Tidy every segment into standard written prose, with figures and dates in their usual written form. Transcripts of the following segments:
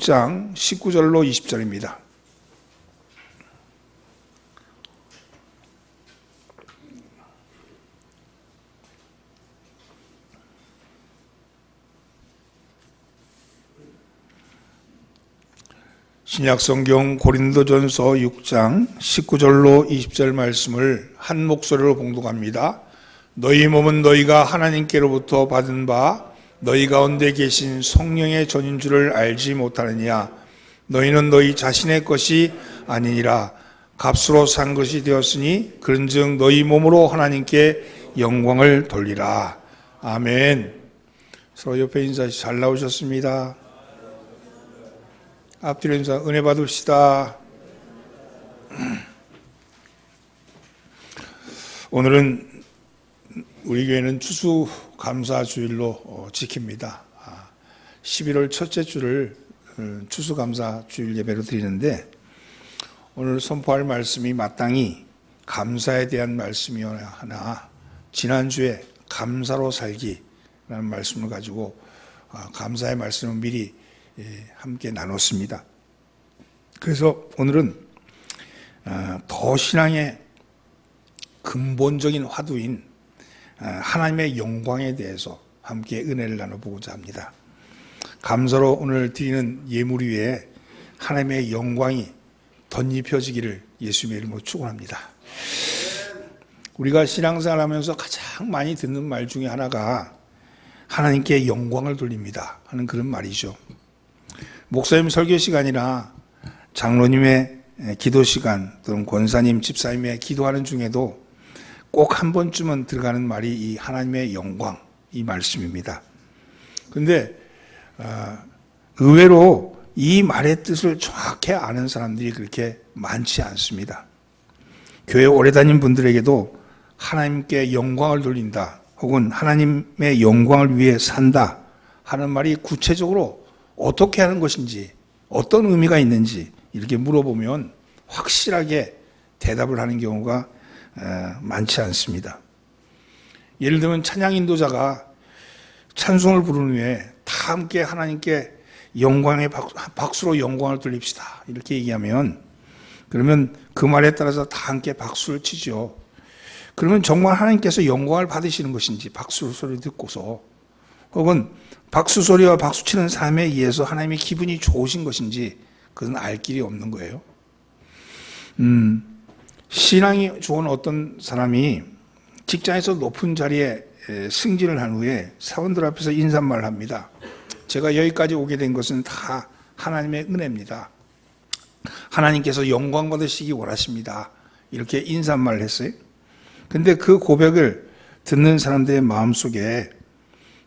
6장 19절로 20절입니다. 신약성경 고린도전서 6장 19절로 20절 말씀을 한 목소리로 봉독합니다. 너희 몸은 너희가 하나님께로부터 받은 바 너희 가운데 계신 성령의 전인 줄을 알지 못하느냐. 너희는 너희 자신의 것이 아니니라. 값으로 산 것이 되었으니 그런즉 너희 몸으로 하나님께 영광을 돌리라. 아멘. 서로 옆에 인사 잘 나오셨습니다. 앞뒤로 인사 은혜 받읍시다. 오늘은 우리 교회는 추수감사주일로 지킵니다. 11월 첫째 주를 추수감사주일 예배로 드리는데 오늘 선포할 말씀이 마땅히 감사에 대한 말씀이어야 하나 지난주에 감사로 살기라는 말씀을 가지고 감사의 말씀을 미리 함께 나눴습니다. 그래서 오늘은 더 신앙의 근본적인 화두인 하나님의 영광에 대해서 함께 은혜를 나눠보고자 합니다. 감사로 오늘 드리는 예물 위에 하나님의 영광이 덧입혀지기를 예수님의 이름으로 축원합니다. 우리가 신앙생활하면서 가장 많이 듣는 말 중에 하나가 하나님께 영광을 돌립니다 하는 그런 말이죠. 목사님 설교 시간이나 장로님의 기도 시간 또는 권사님, 집사님의 기도하는 중에도 꼭 한 번쯤은 들어가는 말이 이 하나님의 영광, 이 말씀입니다. 그런데 의외로 이 말의 뜻을 정확히 아는 사람들이 그렇게 많지 않습니다. 교회 오래 다닌 분들에게도 하나님께 영광을 돌린다 혹은 하나님의 영광을 위해 산다 하는 말이 구체적으로 어떻게 하는 것인지 어떤 의미가 있는지 이렇게 물어보면 확실하게 대답을 하는 경우가 많지 않습니다. 예를 들면 찬양 인도자가 찬송을 부른 후에 다 함께 하나님께 영광의 박수로 영광을 돌립시다 이렇게 얘기하면 그러면 그 말에 따라서 다 함께 박수를 치죠. 그러면 정말 하나님께서 영광을 받으시는 것인지 박수 소리 듣고서 혹은 박수 소리와 박수 치는 삶에 의해서 하나님의 기분이 좋으신 것인지 그건 알 길이 없는 거예요. 신앙이 좋은 어떤 사람이 직장에서 높은 자리에 승진을 한 후에 사원들 앞에서 인사말을 합니다. 제가 여기까지 오게 된 것은 다 하나님의 은혜입니다. 하나님께서 영광 받으시기 원하십니다. 이렇게 인사말을 했어요. 근데 그 고백을 듣는 사람들의 마음속에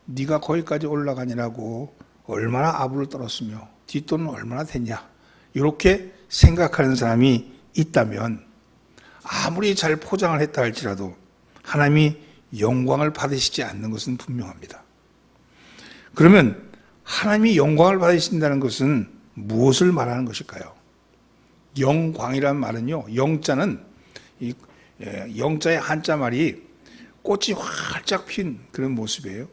네가 거기까지 올라가니라고 얼마나 아부를 떨었으며 뒷돈은 얼마나 됐냐 이렇게 생각하는 사람이 있다면 아무리 잘 포장을 했다 할지라도 하나님이 영광을 받으시지 않는 것은 분명합니다. 그러면 하나님이 영광을 받으신다는 것은 무엇을 말하는 것일까요? 영광이라는 말은요, 영자는 영자의 한자 말이 꽃이 활짝 핀 그런 모습이에요.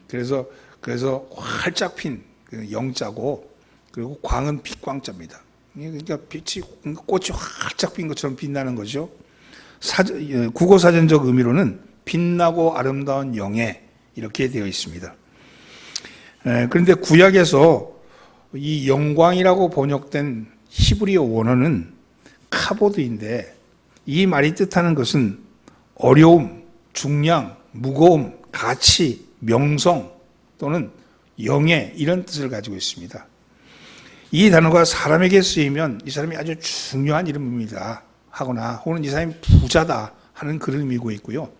그래서 활짝 핀 영자고 그리고 광은 빛광자입니다. 그러니까 꽃이 활짝 핀 것처럼 빛나는 거죠. 국어사전적 의미로는 빛나고 아름다운 영예 이렇게 되어 있습니다. 그런데 구약에서 이 영광이라고 번역된 히브리어 원어는 카보드인데 이 말이 뜻하는 것은 어려움, 중량, 무거움, 가치, 명성 또는 영예 이런 뜻을 가지고 있습니다. 이 단어가 사람에게 쓰이면 이 사람이 아주 중요한 이름입니다 하거나 혹은 이 사람이 부자다 하는 그런 의미고 있고요.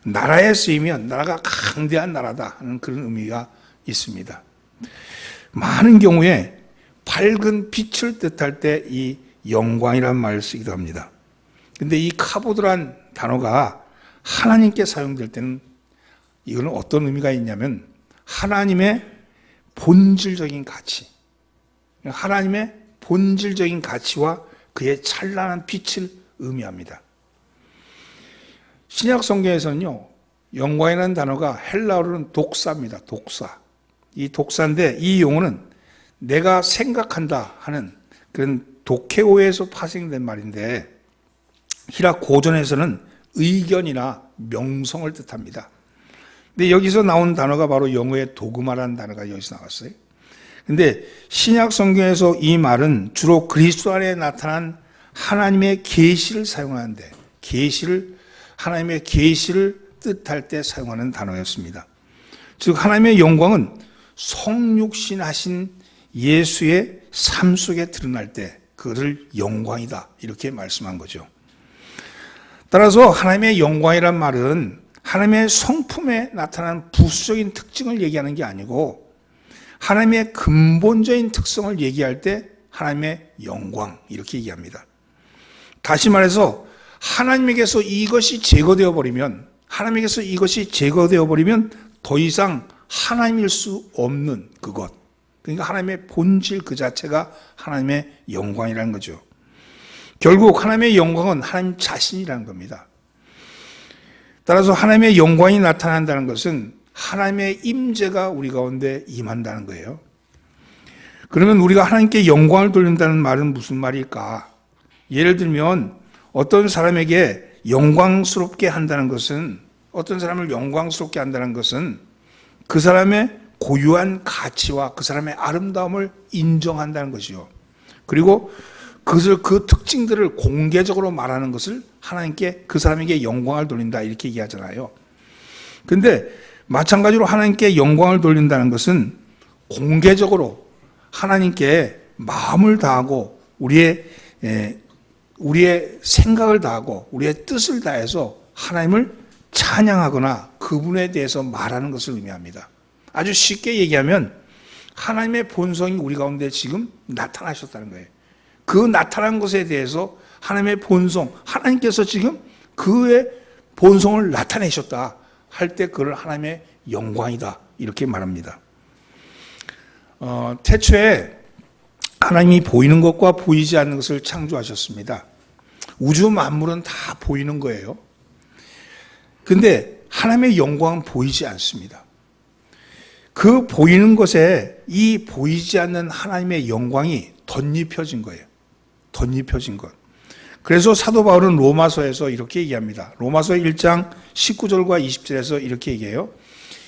나라에 쓰이면 나라가 강대한 나라다 하는 그런 의미가 있습니다. 많은 경우에 밝은 빛을 뜻할 때 이 영광이라는 말을 쓰기도 합니다. 그런데 이 카보드란 단어가 하나님께 사용될 때는 이거는 어떤 의미가 있냐면 하나님의 본질적인 가치, 하나님의 본질적인 가치와 그의 찬란한 빛을 의미합니다. 신약 성경에서는요, 영광이라는 단어가 헬라어로는 독사입니다. 독사. 이 독사인데 이 용어는 내가 생각한다 하는 그런 도케오에서 파생된 말인데, 히라 고전에서는 의견이나 명성을 뜻합니다. 근데 여기서 나온 단어가 바로 영어의 도그마라는 단어가 여기서 나왔어요. 근데 신약 성경에서 이 말은 주로 그리스도 안에 나타난 하나님의 계시를 사용하는데, 하나님의 계시를 뜻할 때 사용하는 단어였습니다. 즉 하나님의 영광은 성육신 하신 예수의 삶 속에 드러날 때 그것을 영광이다 이렇게 말씀한 거죠. 따라서 하나님의 영광이란 말은 하나님의 성품에 나타난 부수적인 특징을 얘기하는 게 아니고 하나님의 근본적인 특성을 얘기할 때 하나님의 영광 이렇게 얘기합니다. 다시 말해서 하나님에게서 이것이 제거되어 버리면 더 이상 하나님일 수 없는 그것, 그러니까 하나님의 본질 그 자체가 하나님의 영광이라는 거죠. 결국 하나님의 영광은 하나님 자신이라는 겁니다. 따라서 하나님의 영광이 나타난다는 것은 하나님의 임재가 우리 가운데 임한다는 거예요. 그러면 우리가 하나님께 영광을 돌린다는 말은 무슨 말일까? 예를 들면 어떤 사람에게 영광스럽게 한다는 것은, 어떤 사람을 영광스럽게 한다는 것은 그 사람의 고유한 가치와 그 사람의 아름다움을 인정한다는 것이요. 그리고 그 특징들을 공개적으로 말하는 것을 하나님께, 그 사람에게 영광을 돌린다 이렇게 얘기하잖아요. 근데 마찬가지로 하나님께 영광을 돌린다는 것은 공개적으로 하나님께 마음을 다하고 우리의 생각을 다하고 우리의 뜻을 다해서 하나님을 찬양하거나 그분에 대해서 말하는 것을 의미합니다. 아주 쉽게 얘기하면 하나님의 본성이 우리 가운데 지금 나타나셨다는 거예요. 그 나타난 것에 대해서 하나님의 본성, 하나님께서 지금 그의 본성을 나타내셨다 할 때 그걸 하나님의 영광이다 이렇게 말합니다. 태초에 하나님이 보이는 것과 보이지 않는 것을 창조하셨습니다. 우주 만물은 다 보이는 거예요. 근데 하나님의 영광은 보이지 않습니다. 그 보이는 것에 이 보이지 않는 하나님의 영광이 덧입혀진 거예요. 덧입혀진 것. 그래서 사도 바울은 로마서에서 이렇게 얘기합니다. 로마서 1장 19절과 20절에서 이렇게 얘기해요.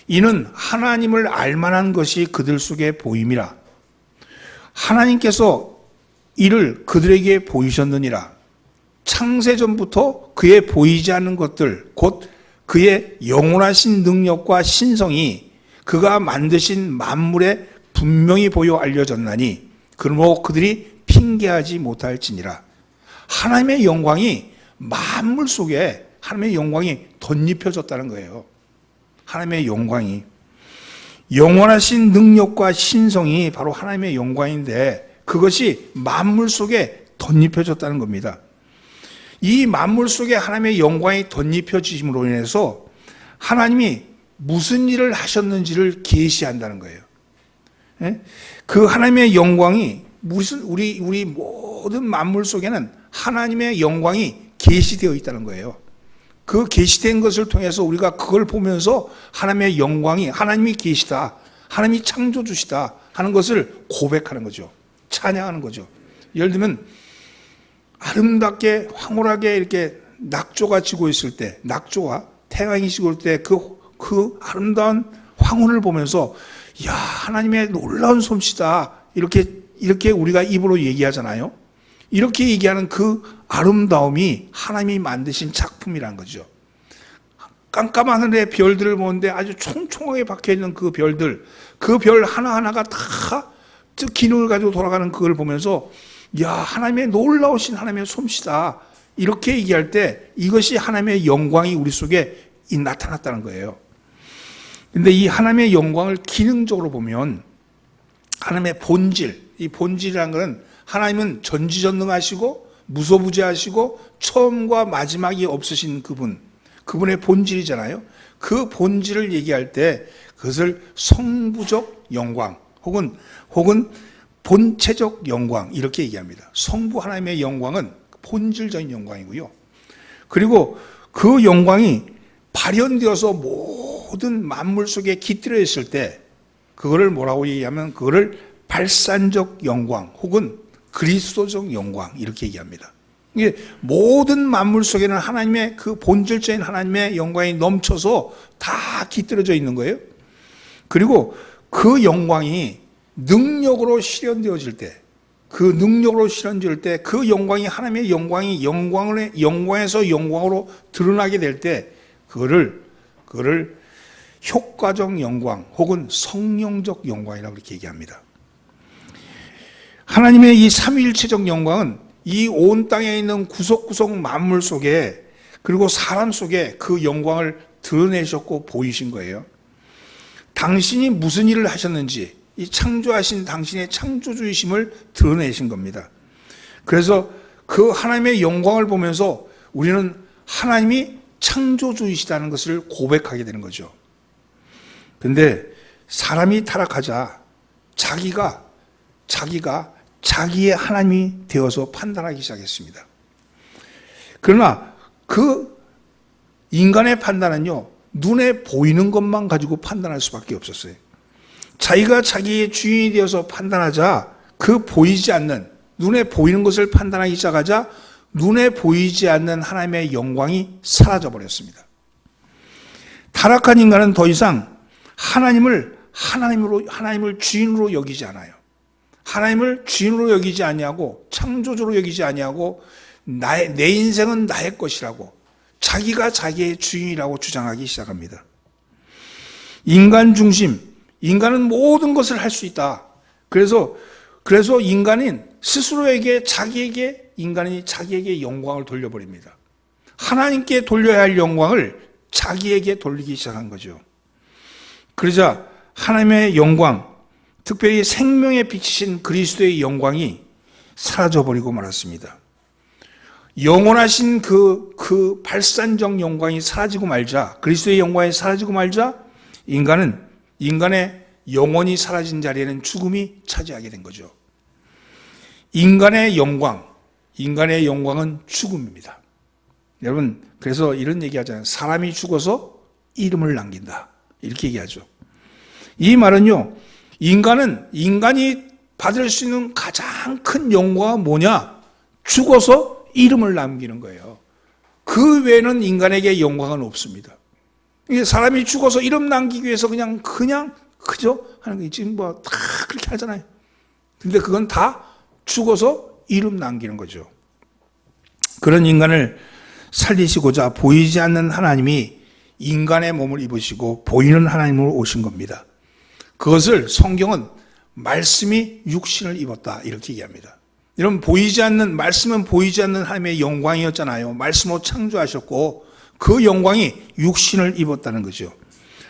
이는 하나님을 알만한 것이 그들 속에 보임이라. 하나님께서 이를 그들에게 보이셨느니라. 창세전부터 그의 보이지 않는 것들, 곧 그의 영원하신 능력과 신성이 그가 만드신 만물에 분명히 보여 알려졌나니 그러므로 그들이 핑계하지 못할지니라. 하나님의 영광이 만물 속에 하나님의 영광이 덧입혀졌다는 거예요. 하나님의 영광이, 영원하신 능력과 신성이 바로 하나님의 영광인데 그것이 만물 속에 덧입혀졌다는 겁니다. 이 만물 속에 하나님의 영광이 덧입혀짐으로 인해서 하나님이 무슨 일을 하셨는지를 계시한다는 거예요. 그 하나님의 영광이 우리 모든 만물 속에는 하나님의 영광이 계시되어 있다는 거예요. 그 계시된 것을 통해서 우리가 그걸 보면서 하나님의 영광이, 하나님이 계시다, 하나님이 창조주시다 하는 것을 고백하는 거죠. 찬양하는 거죠. 예를 들면 아름답게 황홀하게 이렇게 낙조가 지고 있을 때, 낙조와 태양이 지고 있을 때 그 아름다운 황혼을 보면서 야, 하나님의 놀라운 솜씨다 이렇게 우리가 입으로 얘기하잖아요. 이렇게 얘기하는 그 아름다움이 하나님이 만드신 작품이란 거죠. 깜깜한 하늘의 별들을 보는데 아주 총총하게 박혀있는 그 별들, 그 별 하나하나가 다 기능을 가지고 돌아가는 그걸 보면서 야, 하나님의 놀라우신 하나님의 솜씨다 이렇게 얘기할 때 이것이 하나님의 영광이 우리 속에 나타났다는 거예요. 근데 이 하나님의 영광을 기능적으로 보면 하나님의 본질, 이 본질이라는 것은 하나님은 전지전능하시고 무소부재하시고 처음과 마지막이 없으신 그분의 본질이잖아요. 그 본질을 얘기할 때 그것을 성부적 영광 혹은 본체적 영광 이렇게 얘기합니다. 성부 하나님의 영광은 본질적인 영광이고요. 그리고 그 영광이 발현되어서 모든 만물 속에 깃들어 있을 때 그거를 뭐라고 얘기하면 그거를 발산적 영광 혹은 그리스도적 영광 이렇게 얘기합니다. 이게 모든 만물 속에는 하나님의 그 본질적인 하나님의 영광이 넘쳐서 다 깃들어져 있는 거예요. 그리고 그 영광이 능력으로 실현되어질 때, 그 영광이 하나님의 영광이 영광에서 영광으로 드러나게 될 때 그거를 효과적 영광 혹은 성령적 영광이라고 그렇게 얘기합니다. 하나님의 이 삼위일체적 영광은 이 온 땅에 있는 구석구석 만물 속에 그리고 사람 속에 그 영광을 드러내셨고 보이신 거예요. 당신이 무슨 일을 하셨는지 이 창조하신 당신의 창조주이심을 드러내신 겁니다. 그래서 그 하나님의 영광을 보면서 우리는 하나님이 창조주이시다는 것을 고백하게 되는 거죠. 그런데 사람이 타락하자 자기가 자기의 하나님이 되어서 판단하기 시작했습니다. 그러나 그 인간의 판단은요, 눈에 보이는 것만 가지고 판단할 수밖에 없었어요. 자기가 자기의 주인이 되어서 판단하자 그 보이지 않는, 눈에 보이는 것을 판단하기 시작하자 눈에 보이지 않는 하나님의 영광이 사라져버렸습니다. 타락한 인간은 더 이상 하나님을 주인으로 여기지 않아요. 하나님을 주인으로 여기지 아니하고 창조주로 여기지 아니하고 내 인생은 나의 것이라고 자기가 자기의 주인이라고 주장하기 시작합니다. 인간 중심, 인간은 모든 것을 할 수 있다. 그래서 인간은 스스로에게 인간이 자기에게 영광을 돌려버립니다. 하나님께 돌려야 할 영광을 자기에게 돌리기 시작한 거죠. 그러자 하나님의 영광, 특별히 생명에 비치신 그리스도의 영광이 사라져버리고 말았습니다. 영원하신 그 발산적 영광이 사라지고 말자, 그리스도의 영광이 사라지고 말자, 인간의 영혼이 사라진 자리에는 죽음이 차지하게 된 거죠. 인간의 영광은 죽음입니다. 여러분, 그래서 이런 얘기 하잖아요. 사람이 죽어서 이름을 남긴다. 이렇게 얘기하죠. 이 말은요, 인간이 받을 수 있는 가장 큰 영광은 뭐냐? 죽어서 이름을 남기는 거예요. 그 외에는 인간에게 영광은 없습니다. 이게 사람이 죽어서 이름 남기기 위해서 그저 하는 게 지금 다 그렇게 하잖아요. 근데 그건 다 죽어서 이름 남기는 거죠. 그런 인간을 살리시고자 보이지 않는 하나님이 인간의 몸을 입으시고 보이는 하나님으로 오신 겁니다. 그것을 성경은 말씀이 육신을 입었다 이렇게 얘기합니다. 여러분, 말씀은 보이지 않는 하나님의 영광이었잖아요. 말씀으로 창조하셨고 그 영광이 육신을 입었다는 거죠.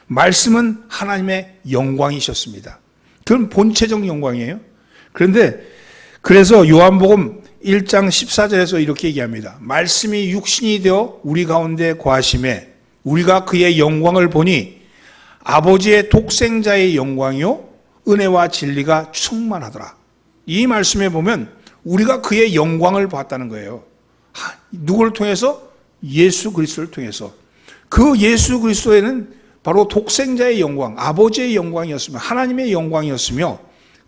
말씀은 하나님의 영광이셨습니다. 그건 본체적 영광이에요. 그래서 요한복음 1장 14절에서 이렇게 얘기합니다. 말씀이 육신이 되어 우리 가운데 거하심에 우리가 그의 영광을 보니 아버지의 독생자의 영광이요 은혜와 진리가 충만하더라. 이 말씀에 보면 우리가 그의 영광을 봤다는 거예요. 누구를 통해서? 예수 그리스도를 통해서. 그 예수 그리스도에는 바로 독생자의 영광, 아버지의 영광이었으며 하나님의 영광이었으며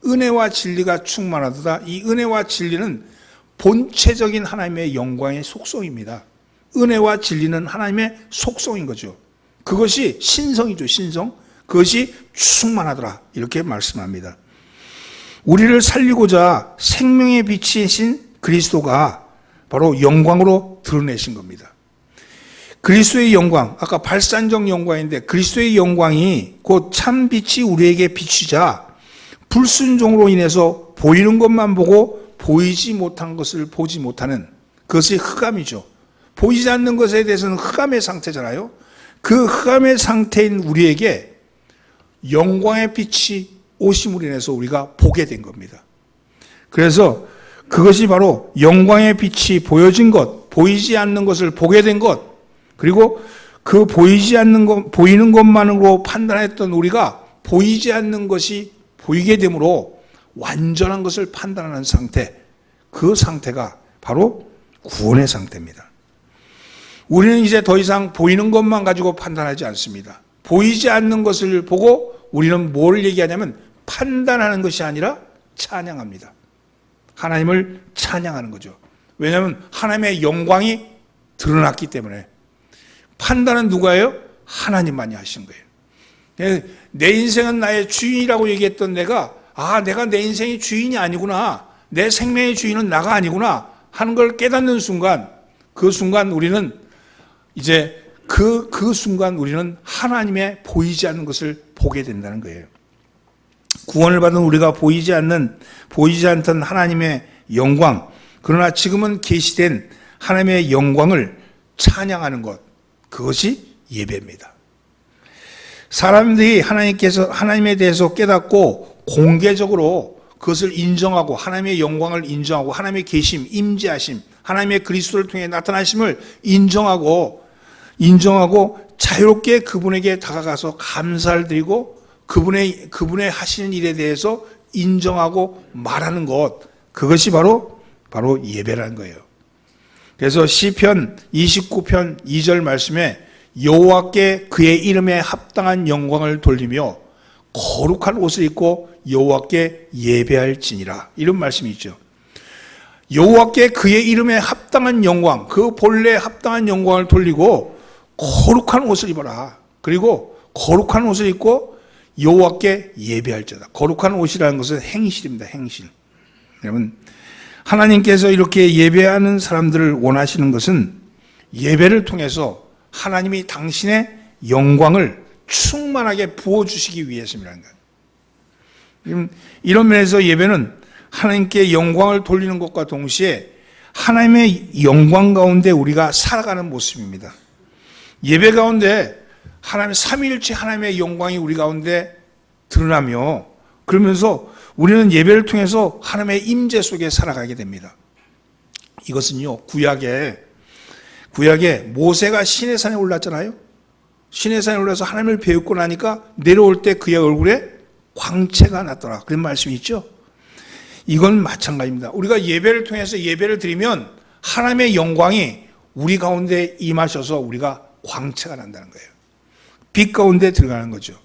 은혜와 진리가 충만하도다. 이 은혜와 진리는 본체적인 하나님의 영광의 속성입니다. 은혜와 진리는 하나님의 속성인 거죠. 그것이 신성이죠, 신성. 그것이 충만하더라. 이렇게 말씀합니다. 우리를 살리고자 생명의 빛이신 그리스도가 바로 영광으로 드러내신 겁니다. 그리스도의 영광, 아까 발산적 영광인데 그리스도의 영광이 곧 참 빛이 우리에게 비치자 불순종으로 인해서 보이는 것만 보고 보이지 못한 것을 보지 못하는 그것이 흑암이죠. 보이지 않는 것에 대해서는 흑암의 상태잖아요. 그 흑암의 상태인 우리에게 영광의 빛이 오심으로 인해서 우리가 보게 된 겁니다. 그래서 그것이 바로 영광의 빛이 보여진 것, 보이지 않는 것을 보게 된 것, 그리고 그 보이는 것만으로 판단했던 우리가 보이지 않는 것이 보이게 되므로 완전한 것을 판단하는 상태, 그 상태가 바로 구원의 상태입니다. 우리는 이제 더 이상 보이는 것만 가지고 판단하지 않습니다. 보이지 않는 것을 보고 우리는 뭘 얘기하냐면 판단하는 것이 아니라 찬양합니다. 하나님을 찬양하는 거죠. 왜냐하면 하나님의 영광이 드러났기 때문에. 판단은 누가 해요? 하나님만이 하신 거예요. 내 인생은 나의 주인이라고 얘기했던 내가 내 인생의 주인이 아니구나, 내 생명의 주인은 나가 아니구나 하는 걸 깨닫는 순간, 그 순간 우리는 이제 그 순간 우리는 하나님의 보이지 않는 것을 보게 된다는 거예요. 구원을 받은 우리가 보이지 않던 하나님의 영광, 그러나 지금은 계시된 하나님의 영광을 찬양하는 것, 그것이 예배입니다. 사람들이 하나님에 대해서 깨닫고 공개적으로 그것을 인정하고 하나님의 영광을 인정하고 하나님의 계심, 임재하심, 하나님의 그리스도를 통해 나타나심을 인정하고 자유롭게 그분에게 다가가서 감사를 드리고 그분의 하시는 일에 대해서 인정하고 말하는 것, 그것이 바로 예배라는 거예요. 그래서 시편 29편 2절 말씀에 여호와께 그의 이름에 합당한 영광을 돌리며 거룩한 옷을 입고 여호와께 예배할지니라, 이런 말씀이 있죠. 여호와께 그의 이름에 합당한 영광, 그 본래에 합당한 영광을 돌리고 거룩한 옷을 입어라. 그리고 거룩한 옷을 입고 여호와께 예배할지어다. 거룩한 옷이라는 것은 행실입니다. 행실. 여러분, 하나님께서 이렇게 예배하는 사람들을 원하시는 것은 예배를 통해서 하나님이 당신의 영광을 충만하게 부어주시기 위해서입니다. 이런 면에서 예배는 하나님께 영광을 돌리는 것과 동시에 하나님의 영광 가운데 우리가 살아가는 모습입니다. 예배 가운데 하나님 삼위일체 하나님의 영광이 우리 가운데 드러나며, 그러면서 우리는 예배를 통해서 하나님의 임재 속에 살아가게 됩니다. 이것은요, 구약에 모세가 시내산에 올랐잖아요. 시내산에 올라서 하나님을 배우고 나니까 내려올 때 그의 얼굴에 광채가 났더라, 그런 말씀이 있죠. 이건 마찬가지입니다. 우리가 예배를 통해서 예배를 드리면 하나님의 영광이 우리 가운데 임하셔서 우리가 광채가 난다는 거예요. 빛 가운데 들어가는 거죠.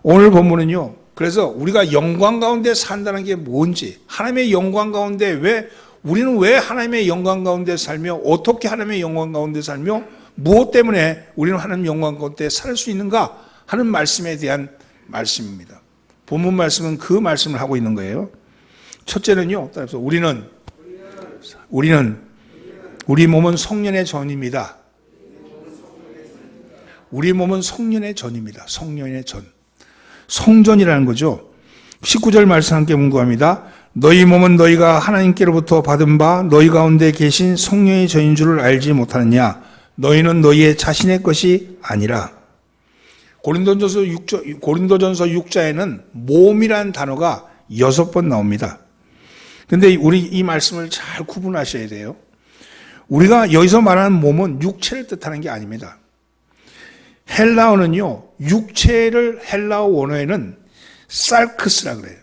오늘 본문은요, 그래서 우리가 영광 가운데 산다는 게 뭔지, 하나님의 영광 가운데 우리는 왜 하나님의 영광 가운데 살며, 어떻게 하나님의 영광 가운데 살며, 무엇 때문에 우리는 하나님의 영광 가운데 살 수 있는가 하는 말씀에 대한 말씀입니다. 본문 말씀은 그 말씀을 하고 있는 거예요. 첫째는요, 따라서 우리는 우리 몸은 성년의 전입니다. 우리 몸은 성년의 전입니다. 성년의 전. 성전이라는 거죠. 19절 말씀 함께 문구합니다. 너희 몸은 너희가 하나님께로부터 받은 바 너희 가운데 계신 성령의 전인 줄을 알지 못하느냐. 너희는 너희의 자신의 것이 아니라. 고린도전서 6자에는 몸이라는 단어가 6번 나옵니다. 근데 우리 이 말씀을 잘 구분하셔야 돼요. 우리가 여기서 말하는 몸은 육체를 뜻하는 게 아닙니다. 헬라어는요, 육체를 헬라어 원어에는 살크스라 그래요.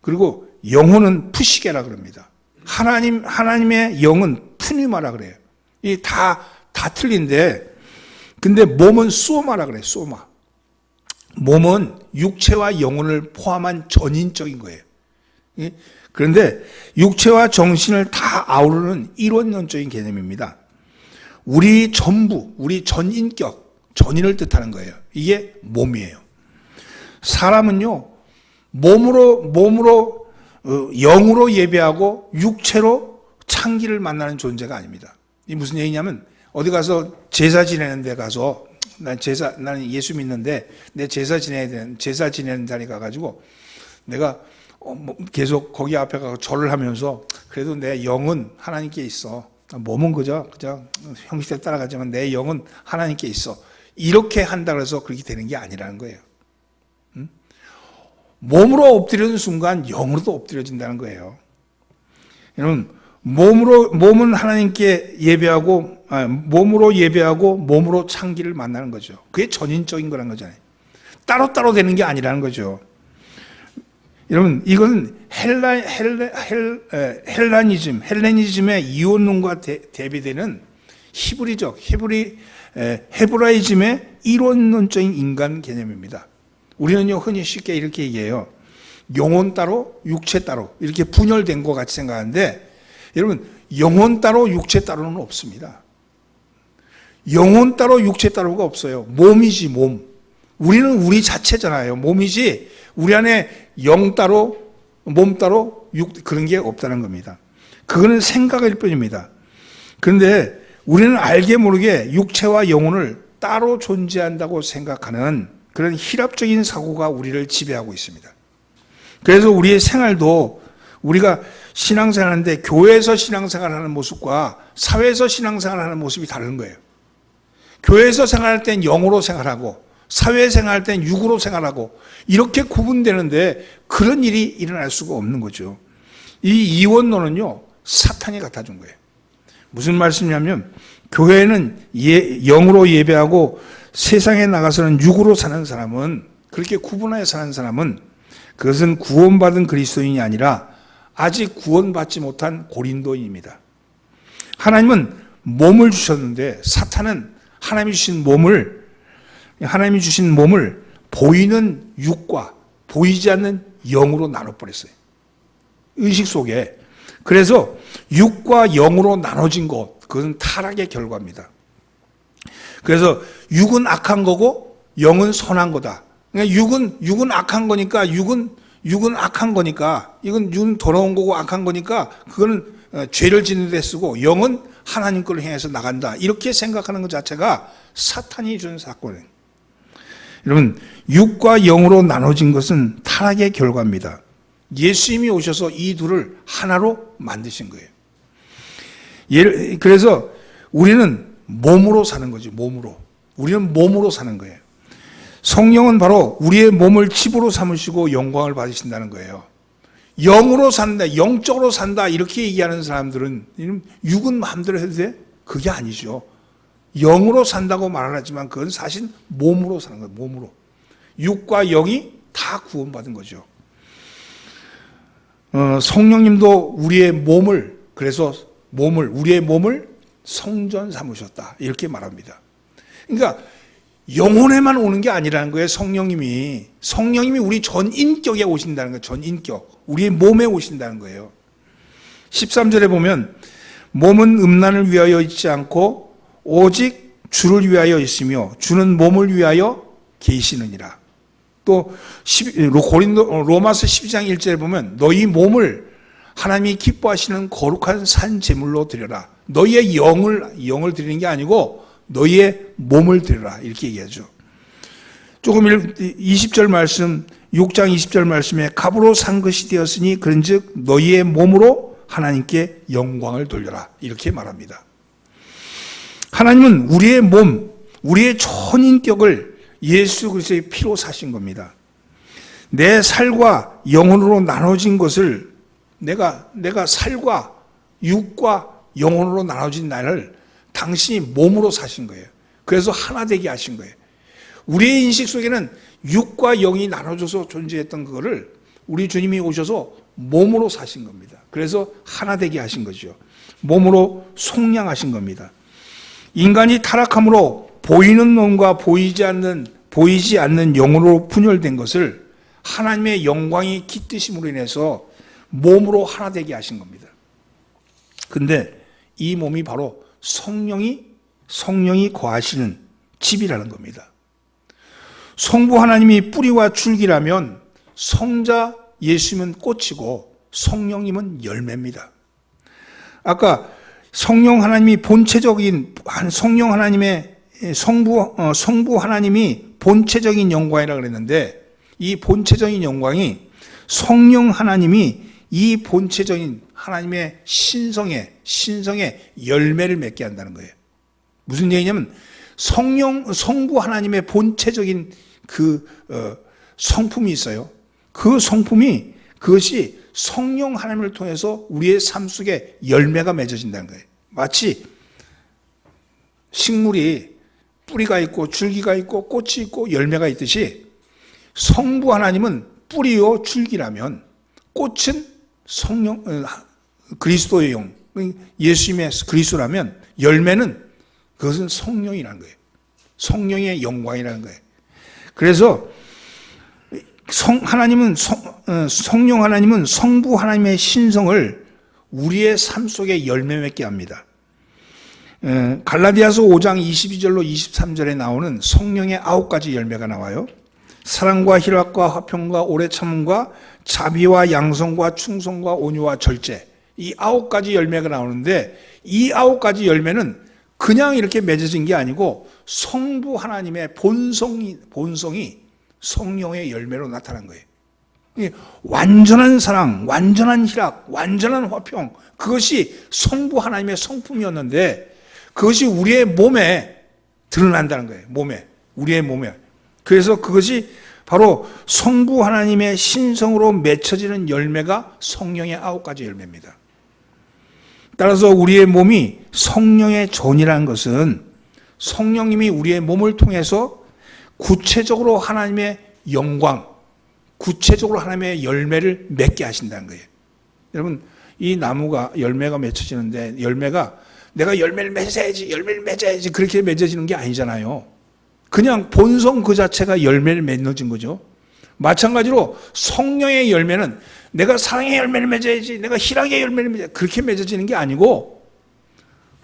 그리고 영혼은 푸시게라 그럽니다. 하나님의 영은 푸니마라 그래요. 이 다 틀린데, 근데 몸은 소마라 그래요. 소마. 몸은 육체와 영혼을 포함한 전인적인 거예요. 그런데 육체와 정신을 다 아우르는 일원론적인 개념입니다. 우리 전부, 우리 전인격, 전인을 뜻하는 거예요. 이게 몸이에요. 사람은요, 몸으로 영으로 예배하고 육체로 창기를 만나는 존재가 아닙니다. 이 무슨 얘기냐면, 어디 가서 제사 지내는 데 가서, 나는 예수 믿는데 내 제사 지내는 자리 가가지고 내가 계속 거기 앞에 가서 절을 하면서, 그래도 내 영은 하나님께 있어. 몸은 그저 형식대로 따라가지만 내 영은 하나님께 있어. 이렇게 한다 그래서 그렇게 되는 게 아니라는 거예요. 몸으로 엎드리는 순간 영으로도 엎드려진다는 거예요. 여러분, 몸은 하나님께 예배하고, 몸으로 예배하고 몸으로 창기를 만나는 거죠. 그게 전인적인 거라는 거잖아요. 따로따로 되는 게 아니라는 거죠. 여러분, 이건 헬레니즘의 이원론과 대비되는 헤브라이즘의 이론론적인 인간 개념입니다. 우리는요, 흔히 쉽게 이렇게 얘기해요. 영혼 따로 육체 따로 이렇게 분열된 것 같이 생각하는데, 여러분 영혼 따로 육체 따로는 없습니다. 영혼 따로 육체 따로가 없어요. 몸이지 몸. 우리는 우리 자체잖아요. 몸이지 우리 안에 영 따로 몸 따로 그런 게 없다는 겁니다. 그거는 생각일 뿐입니다. 그런데 우리는 알게 모르게 육체와 영혼을 따로 존재한다고 생각하는 그런 희랍적인 사고가 우리를 지배하고 있습니다. 그래서 우리의 생활도 우리가 신앙생활하는데 교회에서 신앙생활하는 모습과 사회에서 신앙생활하는 모습이 다른 거예요. 교회에서 생활할 땐 영으로 생활하고 사회 생활할 땐 육으로 생활하고 이렇게 구분되는데 그런 일이 일어날 수가 없는 거죠. 이 이원론은요, 사탄이 갖다 준 거예요. 무슨 말씀이냐면 교회는 영으로 예배하고 세상에 나가서는 육으로 사는 사람은, 그렇게 구분하여 사는 사람은 그것은 구원받은 그리스도인이 아니라 아직 구원받지 못한 고린도인입니다. 하나님은 몸을 주셨는데 사탄은 하나님이 주신 몸을 보이는 육과 보이지 않는 영으로 나눠버렸어요. 의식 속에. 그래서 육과 영으로 나눠진 것, 그것은 타락의 결과입니다. 그래서 육은 악한 거고 영은 선한 거다. 그러니까 육은 악한 거니까 육은 악한 거니까 육은 더러운 거고 악한 거니까 그거는 죄를 짓는 데 쓰고 영은 하나님 걸 향해서 나간다. 이렇게 생각하는 것 자체가 사탄이 준 사건이에요. 여러분, 육과 영으로 나눠진 것은 타락의 결과입니다. 예수님이 오셔서 이 둘을 하나로 만드신 거예요. 그래서 우리는 몸으로 사는 거죠. 몸으로. 우리는 몸으로 사는 거예요. 성령은 바로 우리의 몸을 집으로 삼으시고 영광을 받으신다는 거예요. 영으로 산다, 영적으로 산다 이렇게 얘기하는 사람들은 육은 마음대로 해도 돼? 그게 아니죠. 영으로 산다고 말하지만 그건 사실 몸으로 사는 거예요. 몸으로. 육과 영이 다 구원받은 거죠. 성령님도 우리의 몸을 성전 삼으셨다 이렇게 말합니다. 그러니까 영혼에만 오는 게 아니라는 거예요. 성령님이 우리 전 인격에 오신다는 거예요. 전 인격, 우리의 몸에 오신다는 거예요. 13절에 보면 몸은 음란을 위하여 있지 않고 오직 주를 위하여 있으며 주는 몸을 위하여 계시느니라. 또 로마서 12장 1절에 보면 너희 몸을 하나님이 기뻐하시는 거룩한 산 제물로 드려라. 너희의 영을 드리는 게 아니고 너희의 몸을 드려라 이렇게 얘기하죠. 조금 20절 말씀, 6장 20절 말씀에 값으로 산 것이 되었으니 그런즉 너희의 몸으로 하나님께 영광을 돌려라 이렇게 말합니다. 하나님은 우리의 몸, 우리의 전인격을 예수 그리스도의 피로 사신 겁니다. 내 살과 영혼으로 나눠진 것을 내가 살과 육과 영혼으로 나눠진 나를 당신이 몸으로 사신 거예요. 그래서 하나 되게 하신 거예요. 우리의 인식 속에는 육과 영이 나눠져서 존재했던 그거를 우리 주님이 오셔서 몸으로 사신 겁니다. 그래서 하나 되게 하신 거죠. 몸으로 속량하신 겁니다. 인간이 타락함으로 보이는 몸과 보이지 않는 영으로 분열된 것을 하나님의 영광이 깃드심으로 인해서 몸으로 하나 되게 하신 겁니다. 근데 이 몸이 바로 성령이 거하시는 집이라는 겁니다. 성부 하나님이 뿌리와 줄기라면 성자 예수님은 꽃이고 성령님은 열매입니다. 아까 성령 하나님이 성부 하나님이 본체적인 영광이라고 그랬는데 이 본체적인 영광이 성령 하나님이 이 본체적인 하나님의 신성의 열매를 맺게 한다는 거예요. 무슨 얘기냐면 성부 하나님의 본체적인 성품이 있어요. 그 성품이 그것이 성령 하나님을 통해서 우리의 삶 속에 열매가 맺어진다는 거예요. 마치 식물이 뿌리가 있고 줄기가 있고 꽃이 있고 열매가 있듯이 성부 하나님은 뿌리요 줄기라면 꽃은 그리스도의 영, 예수님의 그리스도라면 열매는 그것은 성령이라는 거예요. 성령의 영광이라는 거예요. 그래서 하나님은 성령 하나님은 성부 하나님의 신성을 우리의 삶 속에 열매 맺게 합니다. 갈라디아서 5장 22절로 23절에 나오는 성령의 9가지 열매가 나와요. 사랑과 희락과 화평과 오래 참음과 자비와 양성과 충성과 온유와 절제, 이 9가지 열매가 나오는데, 이 9가지 열매는 그냥 이렇게 맺어진 게 아니고 성부 하나님의 본성이 성령의 열매로 나타난 거예요. 완전한 사랑, 완전한 희락, 완전한 화평, 그것이 성부 하나님의 성품이었는데 그것이 우리의 몸에 드러난다는 거예요. 우리의 몸에. 그래서 그것이 바로 성부 하나님의 신성으로 맺혀지는 열매가 성령의 9가지 열매입니다. 따라서 우리의 몸이 성령의 존이라는 것은 성령님이 우리의 몸을 통해서 구체적으로 하나님의 영광, 구체적으로 하나님의 열매를 맺게 하신다는 거예요. 여러분, 이 나무가 열매가 맺혀지는데 열매가 내가 열매를 맺어야지 그렇게 맺어지는 게 아니잖아요. 그냥 본성 그 자체가 열매를 맺어진 거죠. 마찬가지로 성령의 열매는 내가 사랑의 열매를 맺어야지, 내가 희락의 열매를 맺어야지 그렇게 맺어지는 게 아니고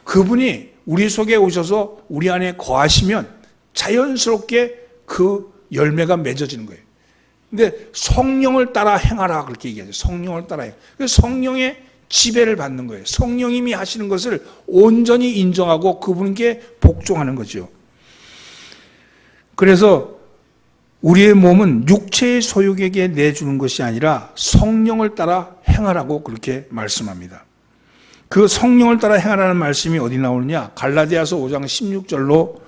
그분이 우리 속에 오셔서 우리 안에 거하시면 자연스럽게 그 열매가 맺어지는 거예요. 근데 성령을 따라 행하라 그렇게 얘기하죠. 성령을 따라 행. 성령의 지배를 받는 거예요. 성령님이 하시는 것을 온전히 인정하고 그분께 복종하는 거죠. 그래서 우리의 몸은 육체의 소욕에게 내주는 것이 아니라 성령을 따라 행하라고 그렇게 말씀합니다. 그 성령을 따라 행하라는 말씀이 어디 나오느냐? 갈라디아서 5장 16절로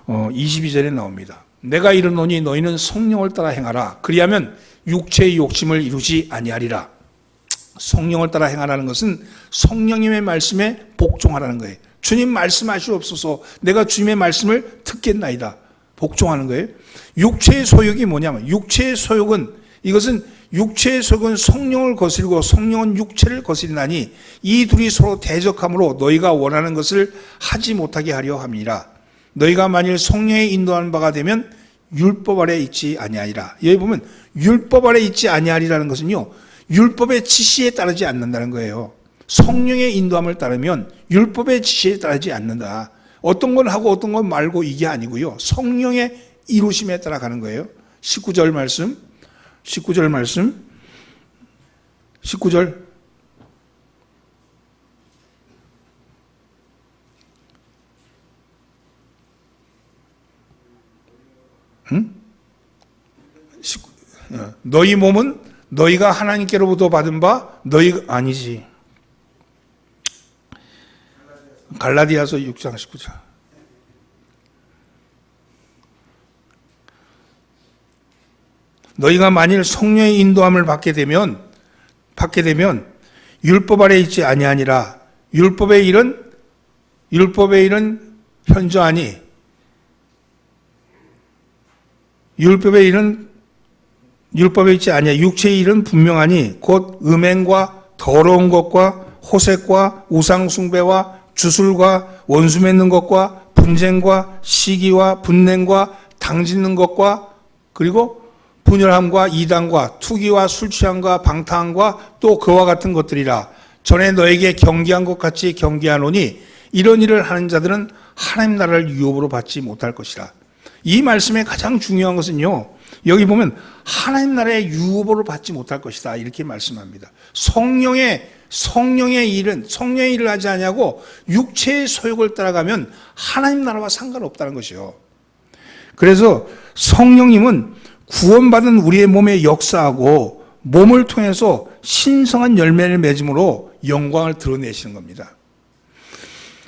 22절에 나옵니다. 내가 이르노니 너희는 성령을 따라 행하라. 그리하면 육체의 욕심을 이루지 아니하리라. 성령을 따라 행하라는 것은 성령님의 말씀에 복종하라는 거예요. 주님 말씀하시옵소서, 내가 주님의 말씀을 듣겠나이다. 복종하는 거예요. 육체의 소욕이 뭐냐면, 육체의 소욕은 성령을 거스리고 성령은 육체를 거스리나니 이 둘이 서로 대적함으로 너희가 원하는 것을 하지 못하게 하려 함이라. 너희가 만일 성령의 인도하는 바가 되면 율법 아래 있지 아니하리라. 여기 보면 율법 아래 있지 아니하리라는 것은요, 율법의 지시에 따르지 않는다는 거예요. 성령의 인도함을 따르면 율법의 지시에 따르지 않는다. 어떤 건 하고 어떤 건 말고 이게 아니고요, 성령의 이루심에 따라가는 거예요. 19절 말씀 19절 너희 몸은 너희가 하나님께로부터 받은 바 너희가 아니지. 갈라디아서 6장 19절. 너희가 만일 성령의 인도함을 받게 되면 율법 아래 있지 아니하니라. 율법의 일은 현저하니 율법에 있지 아니하. 육체의 일은 분명하니 곧 음행과 더러운 것과 호색과 우상 숭배와 주술과 원수 맺는 것과 분쟁과 시기와 분냉과 당짓는 것과 그리고 분열함과 이단과 투기와 술 취함과 방탕함과 또 그와 같은 것들이라. 전에 너에게 경계한 것 같이 경계하노니 이런 일을 하는 자들은 하나님 나라를 유업으로 받지 못할 것이라. 이 말씀의 가장 중요한 것은요, 여기 보면 하나님 나라의 유업으로 받지 못할 것이다 이렇게 말씀합니다. 성령의 일을 하지 않냐고 육체의 소욕을 따라가면 하나님 나라와 상관없다는 것이요. 그래서 성령님은 구원받은 우리의 몸에 역사하고 몸을 통해서 신성한 열매를 맺음으로 영광을 드러내시는 겁니다.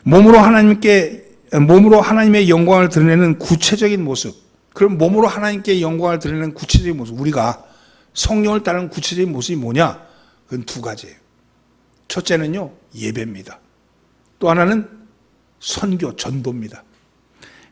몸으로 하나님의 영광을 드러내는 구체적인 모습, 그럼 몸으로 하나님께 영광을 드러내는 구체적인 모습, 우리가 성령을 따르는 구체적인 모습이 뭐냐? 그건 두 가지예요. 첫째는요, 예배입니다. 또 하나는 선교, 전도입니다.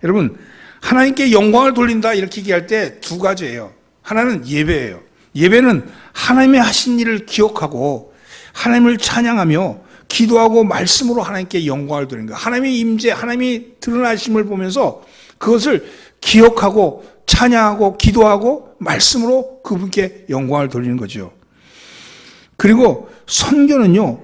여러분, 하나님께 영광을 돌린다 이렇게 얘기할 때 두 가지예요. 하나는 예배예요. 예배는 하나님의 하신 일을 기억하고 하나님을 찬양하며 기도하고 말씀으로 하나님께 영광을 돌리는 거예요. 하나님의 임재, 하나님이 드러나심을 보면서 그것을 기억하고 찬양하고 기도하고 말씀으로 그분께 영광을 돌리는 거죠. 그리고 선교는요,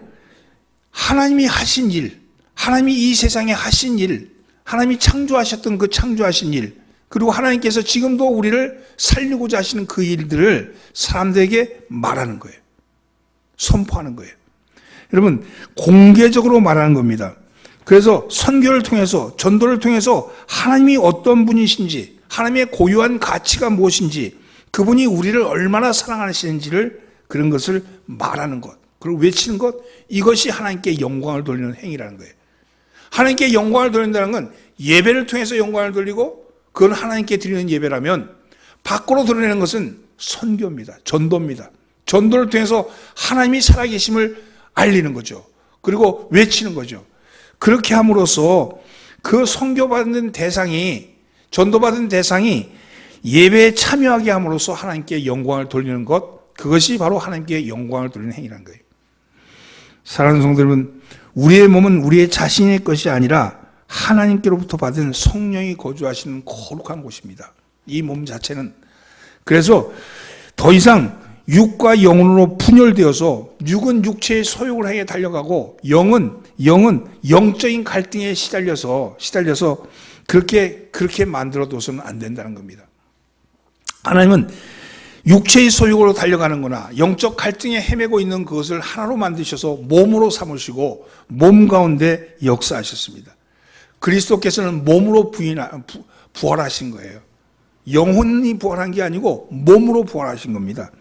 하나님이 하신 일, 하나님이 이 세상에 하신 일, 하나님이 창조하셨던 그 창조하신 일, 그리고 하나님께서 지금도 우리를 살리고자 하시는 그 일들을 사람들에게 말하는 거예요. 선포하는 거예요. 여러분, 공개적으로 말하는 겁니다. 그래서 선교를 통해서, 전도를 통해서 하나님이 어떤 분이신지, 하나님의 고유한 가치가 무엇인지, 그분이 우리를 얼마나 사랑하시는지를, 그런 것을 말하는 것, 그리고 외치는 것, 이것이 하나님께 영광을 돌리는 행위라는 거예요. 하나님께 영광을 돌린다는 건 예배를 통해서 영광을 돌리고, 그건 하나님께 드리는 예배라면, 밖으로 드러내는 것은 선교입니다. 전도입니다. 전도를 통해서 하나님이 살아계심을 알리는 거죠. 그리고 외치는 거죠. 그렇게 함으로써 그 선교받는 대상이, 전도받은 대상이 예배에 참여하게 함으로써 하나님께 영광을 돌리는 것, 그것이 바로 하나님께 영광을 돌리는 행위라는 거예요. 사랑하는 성도 여러분, 우리의 몸은 우리의 자신의 것이 아니라 하나님께로부터 받은 성령이 거주하시는 거룩한 곳입니다. 이 몸 자체는. 그래서 더 이상 육과 영으로 분열되어서 육은 육체의 소욕을 향해 달려가고 영은 영적인 갈등에 시달려서 그렇게 만들어둬서는 안 된다는 겁니다. 하나님은 육체의 소욕으로 달려가는 거나 영적 갈등에 헤매고 있는 그것을 하나로 만드셔서 몸으로 삼으시고 몸 가운데 역사하셨습니다. 그리스도께서는 몸으로 부활하신 거예요. 영혼이 부활한 게 아니고 몸으로 부활하신 겁니다.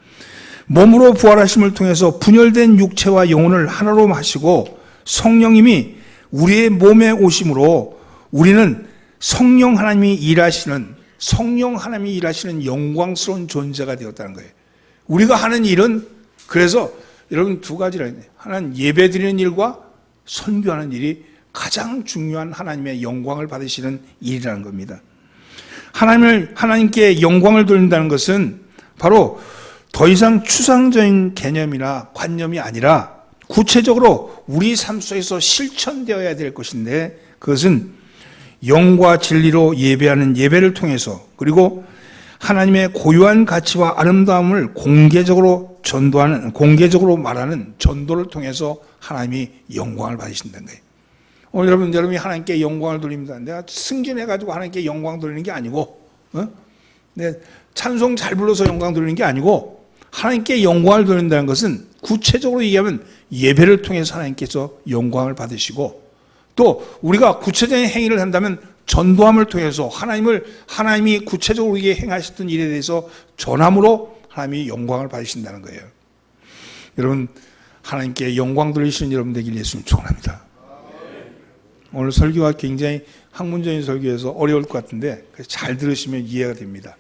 몸으로 부활하심을 통해서 분열된 육체와 영혼을 하나로 하시고 성령님이 우리의 몸에 오심으로 우리는 성령 하나님이 일하시는 영광스러운 존재가 되었다는 거예요. 우리가 하는 일은, 그래서 여러분 두 가지라 해요. 하나는 예배 드리는 일과 선교하는 일이 가장 중요한 하나님의 영광을 받으시는 일이라는 겁니다. 하나님께 영광을 돌린다는 것은 바로 더 이상 추상적인 개념이나 관념이 아니라 구체적으로 우리 삶 속에서 실천되어야 될 것인데, 그것은 영과 진리로 예배하는 예배를 통해서, 그리고 하나님의 고유한 가치와 아름다움을 공개적으로 말하는 전도를 통해서 하나님이 영광을 받으신다는 거예요. 오늘 여러분이 하나님께 영광을 돌립니다. 내가 승진해가지고 하나님께 영광 돌리는 게 아니고, 찬송 잘 불러서 영광 돌리는 게 아니고, 하나님께 영광을 돌린다는 것은 구체적으로 얘기하면 예배를 통해서 하나님께서 영광을 받으시고, 또 우리가 구체적인 행위를 한다면 전도함을 통해서 하나님이 구체적으로 우리에게 행하셨던 일에 대해서 전함으로 하나님이 영광을 받으신다는 거예요. 여러분, 하나님께 영광 돌리시는 여러분 되길 예수님 축원합니다. 오늘 설교가 굉장히 학문적인 설교여서 어려울 것 같은데 잘 들으시면 이해가 됩니다.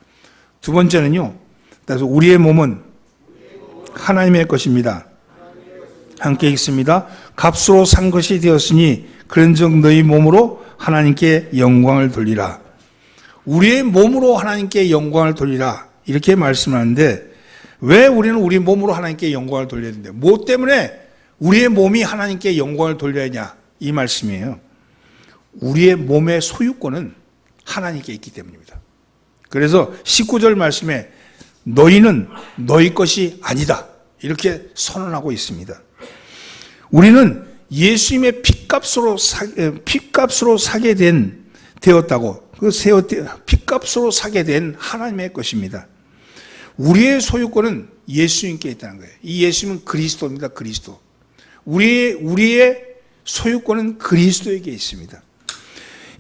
두 번째는요, 그래서 우리의 몸은 하나님의 것입니다. 함께 읽습니다. 값으로 산 것이 되었으니 그런즉 너희 몸으로 하나님께 영광을 돌리라. 우리의 몸으로 하나님께 영광을 돌리라, 이렇게 말씀하는데, 왜 우리는 우리 몸으로 하나님께 영광을 돌려야 되는데, 뭐 때문에 우리의 몸이 하나님께 영광을 돌려야 하냐, 이 말씀이에요. 우리의 몸의 소유권은 하나님께 있기 때문입니다. 그래서 19절 말씀에 너희는 너희 것이 아니다, 이렇게 선언하고 있습니다. 우리는 예수님의 핏값으로 사게 되었다고, 핏값으로 사게 된 하나님의 것입니다. 우리의 소유권은 예수님께 있다는 거예요. 이 예수님은 그리스도입니다. 그리스도. 우리의 소유권은 그리스도에게 있습니다.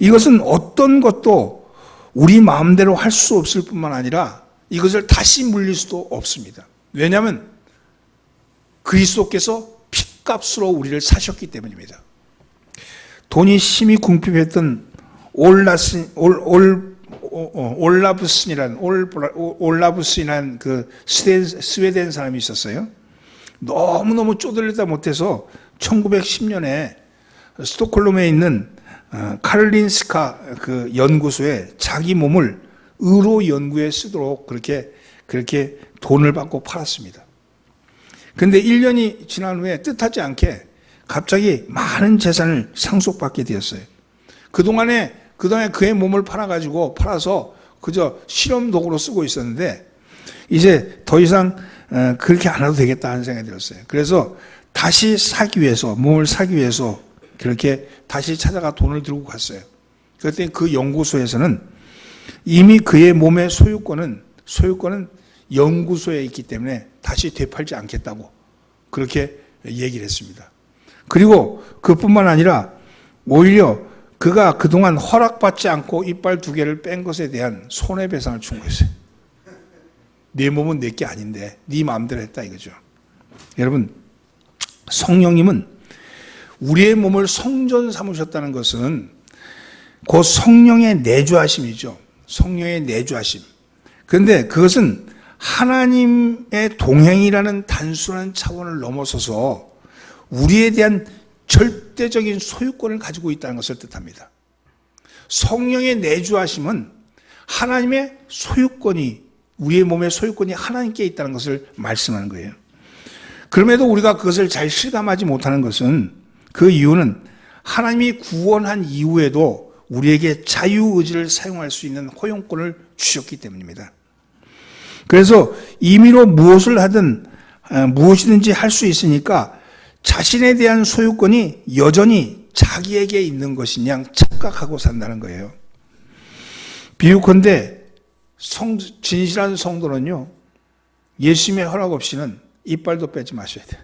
이것은 어떤 것도 우리 마음대로 할 수 없을 뿐만 아니라 이것을 다시 물릴 수도 없습니다. 왜냐하면 그리스도께서 핏값으로 우리를 사셨기 때문입니다. 돈이 심히 궁핍했던 올라부스라는 그 스웨덴 사람이 있었어요. 너무너무 쪼들리다 못해서 1910년에 스톡홀름에 있는 카를린스카 그 연구소에 자기 몸을 의로 연구에 쓰도록 그렇게 돈을 받고 팔았습니다. 그런데 1년이 지난 후에 뜻하지 않게 갑자기 많은 재산을 상속받게 되었어요. 그동안에 그의 몸을 팔아서 그저 실험 도구로 쓰고 있었는데, 이제 더 이상 그렇게 안 해도 되겠다 하는 생각이 들었어요. 그래서 다시 사기 위해서, 몸을 사기 위해서 그렇게 다시 찾아가 돈을 들고 갔어요. 그랬더니 그 연구소에서는 이미 그의 몸의 소유권은 연구소에 있기 때문에 다시 되팔지 않겠다고 그렇게 얘기를 했습니다. 그리고 그뿐만 아니라 오히려 그가 그동안 허락받지 않고 이빨 2개를 뺀 것에 대한 손해배상을 청구했어요. 내 몸은 내 게 아닌데 네 마음대로 했다 이거죠. 여러분, 성령님은 우리의 몸을 성전 삼으셨다는 것은 곧 성령의 내주하심이죠. 성령의 내주하심. 그런데 그것은 하나님의 동행이라는 단순한 차원을 넘어서서 우리에 대한 절대적인 소유권을 가지고 있다는 것을 뜻합니다. 성령의 내주하심은 하나님의 소유권이, 우리의 몸의 소유권이 하나님께 있다는 것을 말씀하는 거예요. 그럼에도 우리가 그것을 잘 실감하지 못하는 것은 그 이유는 하나님이 구원한 이후에도 우리에게 자유의지를 사용할 수 있는 허용권을 주셨기 때문입니다. 그래서 임의로 무엇을 하든 무엇이든지 할 수 있으니까 자신에 대한 소유권이 여전히 자기에게 있는 것인 양 착각하고 산다는 거예요. 비유컨대 진실한 성도는요, 예수님의 허락 없이는 이빨도 빼지 마셔야 돼요.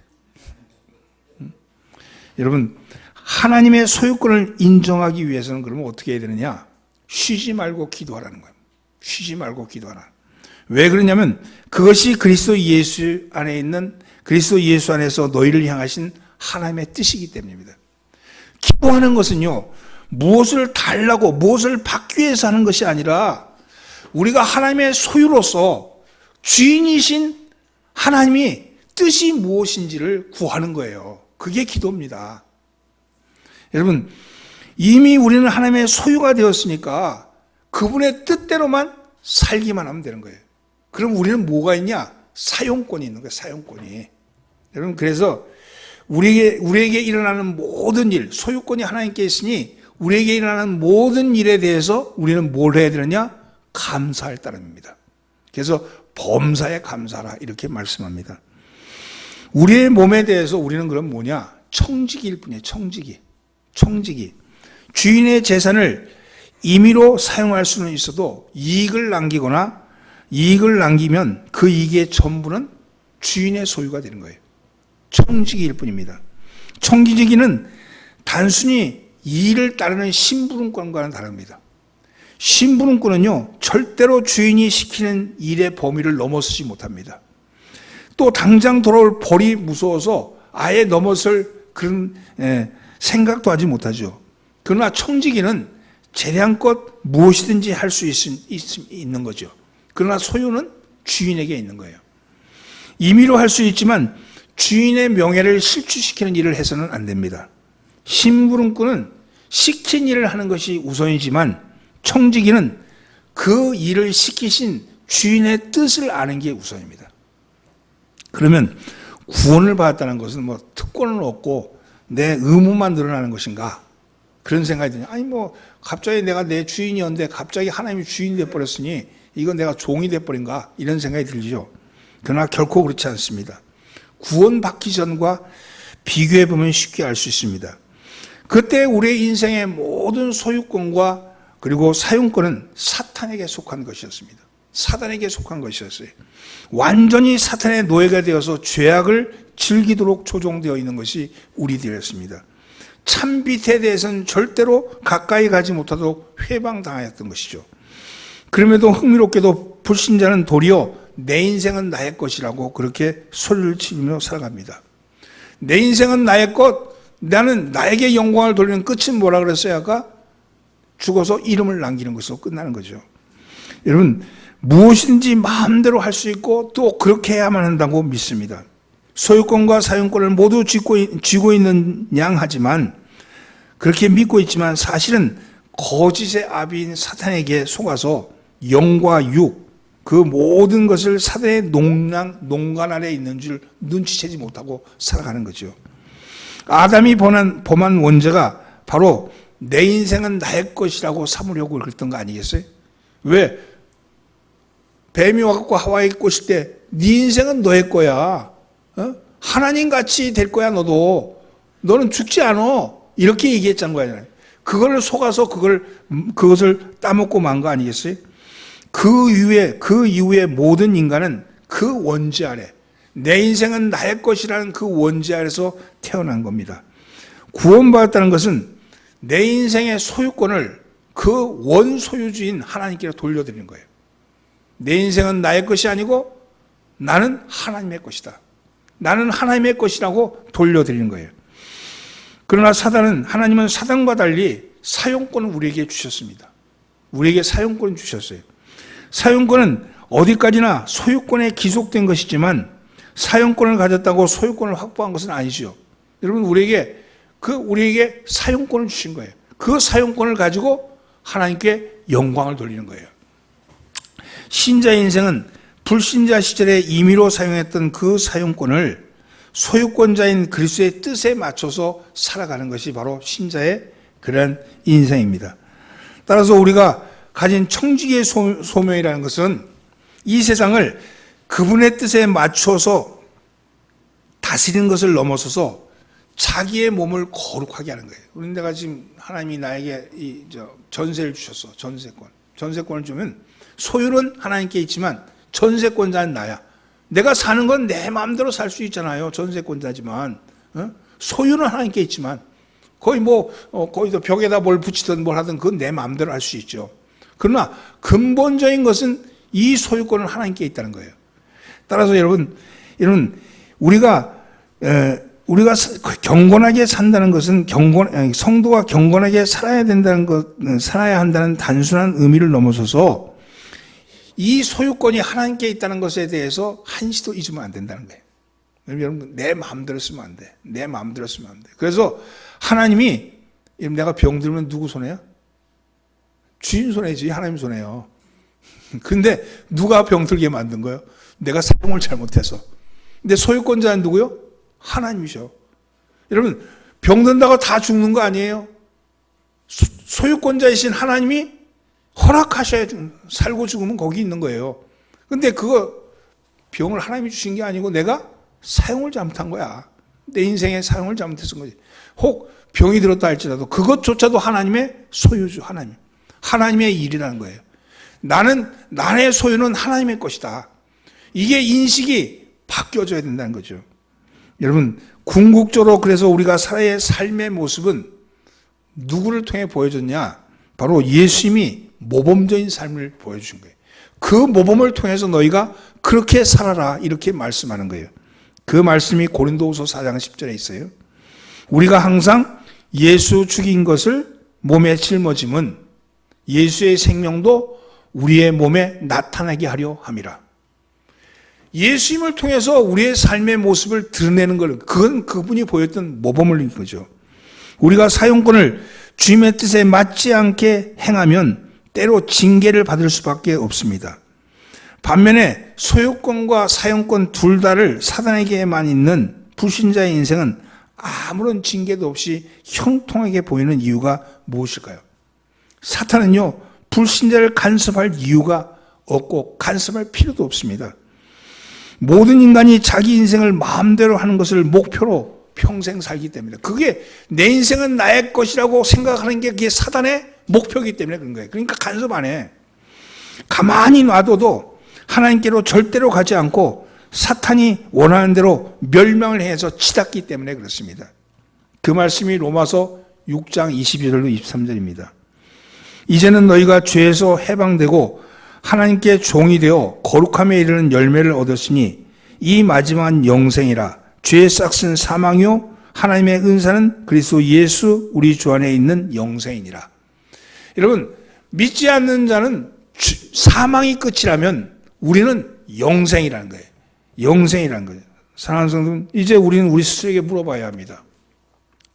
여러분, 하나님의 소유권을 인정하기 위해서는 그러면 어떻게 해야 되느냐? 쉬지 말고 기도하라는 거예요. 쉬지 말고 기도하라. 왜 그러냐면 그것이 그리스도 예수 안에 있는, 그리스도 예수 안에서 너희를 향하신 하나님의 뜻이기 때문입니다. 기도하는 것은요, 무엇을 달라고, 무엇을 받기 위해서 하는 것이 아니라 우리가 하나님의 소유로서 주인이신 하나님이 뜻이 무엇인지를 구하는 거예요. 그게 기도입니다. 여러분, 이미 우리는 하나님의 소유가 되었으니까 그분의 뜻대로만 살기만 하면 되는 거예요. 그럼 우리는 뭐가 있냐? 사용권이 있는 거예요. 사용권이. 여러분, 그래서 우리에게 일어나는 모든 일, 소유권이 하나님께 있으니 우리에게 일어나는 모든 일에 대해서 우리는 뭘 해야 되느냐? 감사할 따름입니다. 그래서 범사에 감사하라 이렇게 말씀합니다. 우리의 몸에 대해서 우리는 그럼 뭐냐? 청지기일 뿐이에요. 청지기. 주인의 재산을 임의로 사용할 수는 있어도 이익을 남기면 그 이익의 전부는 주인의 소유가 되는 거예요. 청지기일 뿐입니다. 청지기는 단순히 이익을 따르는 심부름꾼과는 다릅니다. 심부름꾼은요, 절대로 주인이 시키는 일의 범위를 넘어서지 못합니다. 또 당장 돌아올 벌이 무서워서 아예 넘어설 그런 생각도 하지 못하죠. 그러나 청지기는 재량껏 무엇이든지 할 수 있는 거죠. 그러나 소유는 주인에게 있는 거예요. 임의로 할 수 있지만 주인의 명예를 실추시키는 일을 해서는 안 됩니다. 심부름꾼은 시킨 일을 하는 것이 우선이지만 청지기는 그 일을 시키신 주인의 뜻을 아는 게 우선입니다. 그러면 구원을 받았다는 것은 뭐 특권을 얻고 내 의무만 늘어나는 것인가? 그런 생각이 드냐? 아니 뭐 갑자기 내가 내 주인이었는데 갑자기 하나님이 주인이 되어버렸으니 이건 내가 종이 되어버린가? 이런 생각이 들죠. 그러나 결코 그렇지 않습니다. 구원받기 전과 비교해보면 쉽게 알 수 있습니다. 그때 우리의 인생의 모든 소유권과 그리고 사용권은 사탄에게 속한 것이었습니다. 사단에게 속한 것이었어요. 완전히 사탄의 노예가 되어서 죄악을 즐기도록 조종되어 있는 것이 우리들이었습니다. 참빛에 대해서는 절대로 가까이 가지 못하도록 회방당하였던 것이죠. 그럼에도 흥미롭게도 불신자는 도리어 내 인생은 나의 것이라고 그렇게 소리를 치며 살아갑니다. 내 인생은 나의 것, 나는 나에게 영광을 돌리는 끝은 뭐라 그랬어요? 아까 죽어서 이름을 남기는 것으로 끝나는 거죠. 여러분, 무엇이든지 마음대로 할 수 있고 또 그렇게 해야만 한다고 믿습니다. 소유권과 사용권을 모두 쥐고 있는 양 하지만 그렇게 믿고 있지만 사실은 거짓의 아비인 사탄에게 속아서 영과 육, 그 모든 것을 사단의 농간 아래에 있는 줄 눈치채지 못하고 살아가는 거죠. 아담이 범한 원죄가 바로 내 인생은 나의 것이라고 삼으려고 그랬던 거 아니겠어요? 왜? 뱀이 와갖고 하와에 꼬실 때 네 인생은 너의 거야. 하나님같이 될 거야 너도. 너는 죽지 않아. 이렇게 얘기했던 거잖아요. 그걸 속아서 그것을 따먹고 만 거 아니겠어요? 그 이후에 모든 인간은 그 원죄 아래, 내 인생은 나의 것이라는 그 원죄 아래서 태어난 겁니다. 구원받았다는 것은 내 인생의 소유권을 그 원소유주인 하나님께 돌려드리는 거예요. 내 인생은 나의 것이 아니고 나는 하나님의 것이다. 나는 하나님의 것이라고 돌려드리는 거예요. 그러나 하나님은 사단과 달리 사용권을 우리에게 주셨습니다. 우리에게 사용권을 주셨어요. 사용권은 어디까지나 소유권에 기속된 것이지만 사용권을 가졌다고 소유권을 확보한 것은 아니죠. 여러분, 우리에게 사용권을 주신 거예요. 그 사용권을 가지고 하나님께 영광을 돌리는 거예요. 신자의 인생은 불신자 시절에 임의로 사용했던 그 사용권을 소유권자인 그리스도의 뜻에 맞춰서 살아가는 것이 바로 신자의 그런 인생입니다. 따라서 우리가 가진 청지기의 소명이라는 것은 이 세상을 그분의 뜻에 맞춰서 다스리는 것을 넘어서서 자기의 몸을 거룩하게 하는 거예요. 그런데 내가 지금 하나님이 나에게 전세를 주셨어. 전세권을 주면 소유는 하나님께 있지만 전세권자는 나야. 내가 사는 건 내 마음대로 살 수 있잖아요. 전세권자지만 소유는 하나님께 있지만 거의 벽에다 뭘 붙이든 뭘 하든 그건 내 마음대로 할 수 있죠. 그러나 근본적인 것은 이 소유권은 하나님께 있다는 거예요. 따라서 여러분 우리가 경건하게 산다는 것은 성도가 경건하게 살아야 한다는 단순한 의미를 넘어서서 이 소유권이 하나님께 있다는 것에 대해서 한시도 잊으면 안 된다는 거예요. 여러분, 내 마음대로 쓰면 안 돼. 내 마음대로 쓰면 안 돼. 그래서 하나님이 내가 병들면 누구 손해야? 주인 손해지. 하나님 손해요. 근데 누가 병들게 만든 거예요? 내가 사용을 잘못해서. 근데 소유권자는 누구요? 하나님이죠. 여러분, 병든다고 다 죽는 거 아니에요. 소유권자이신 하나님이 허락하셔야 살고 죽으면 거기 있는 거예요. 근데 병을 하나님이 주신 게 아니고 내가 사용을 잘못한 거야. 내 인생에 사용을 잘못했은 거지. 혹 병이 들었다 할지라도 그것조차도 하나님의 소유주, 하나님의 일이라는 거예요. 나의 소유는 하나님의 것이다. 이게 인식이 바뀌어져야 된다는 거죠. 여러분, 궁극적으로 그래서 우리가 살아의 삶의 모습은 누구를 통해 보여줬냐? 바로 예수님이 모범적인 삶을 보여주신 거예요. 그 모범을 통해서 너희가 그렇게 살아라 이렇게 말씀하는 거예요. 그 말씀이 고린도후서 4장 10절에 있어요. 우리가 항상 예수 죽인 것을 몸에 짊어짐은 예수의 생명도 우리의 몸에 나타나게 하려 함이라. 예수님을 통해서 우리의 삶의 모습을 드러내는 것, 그건 그분이 보였던 모범을 인 거죠. 우리가 사용권을 주님의 뜻에 맞지 않게 행하면 때로 징계를 받을 수밖에 없습니다. 반면에 소유권과 사용권 둘 다를 사단에게만 있는 불신자의 인생은 아무런 징계도 없이 형통하게 보이는 이유가 무엇일까요? 사탄은요, 불신자를 간섭할 이유가 없고 간섭할 필요도 없습니다. 모든 인간이 자기 인생을 마음대로 하는 것을 목표로 평생 살기 때문에, 그게 내 인생은 나의 것이라고 생각하는 게 그게 사단의 목표이기 때문에 그런 거예요. 그러니까 간섭 안 해. 가만히 놔둬도 하나님께로 절대로 가지 않고 사탄이 원하는 대로 멸망을 해서 치닫기 때문에 그렇습니다. 그 말씀이 로마서 6장 22절로 23절입니다. 이제는 너희가 죄에서 해방되고 하나님께 종이 되어 거룩함에 이르는 열매를 얻었으니 이 마지막은 영생이라. 죄의 싹은 사망이요 하나님의 은사는 그리스도 예수 우리 주 안에 있는 영생이니라. 여러분, 믿지 않는 자는 사망이 끝이라면 우리는 영생이라는 거예요. 영생이라는 거예요. 사랑하는 성도는 이제 우리는 우리 스스로에게 물어봐야 합니다.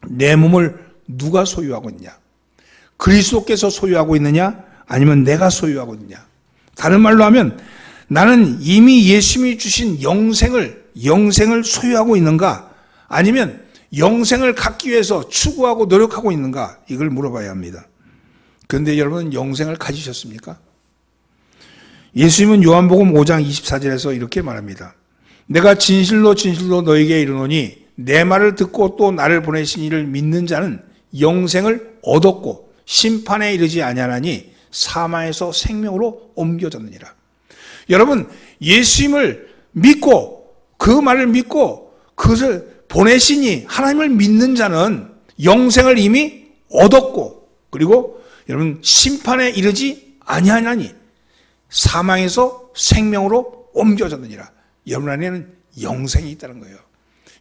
내 몸을 누가 소유하고 있냐? 그리스도께서 소유하고 있느냐? 아니면 내가 소유하고 있느냐? 다른 말로 하면 나는 이미 예수님이 주신 영생을 소유하고 있는가? 아니면 영생을 갖기 위해서 추구하고 노력하고 있는가? 이걸 물어봐야 합니다. 그런데 여러분, 영생을 가지셨습니까? 예수님은 요한복음 5장 24절에서 이렇게 말합니다. 내가 진실로 진실로 너에게 이르노니 내 말을 듣고 또 나를 보내신 이를 믿는 자는 영생을 얻었고 심판에 이르지 아니하나니 사망에서 생명으로 옮겨졌느니라. 여러분, 예수님을 믿고 그 말을 믿고 그것을 보내시니 하나님을 믿는 자는 영생을 이미 얻었고, 그리고 여러분 심판에 이르지 아니하나니 사망에서 생명으로 옮겨졌느니라. 여러분 안에는 영생이 있다는 거예요.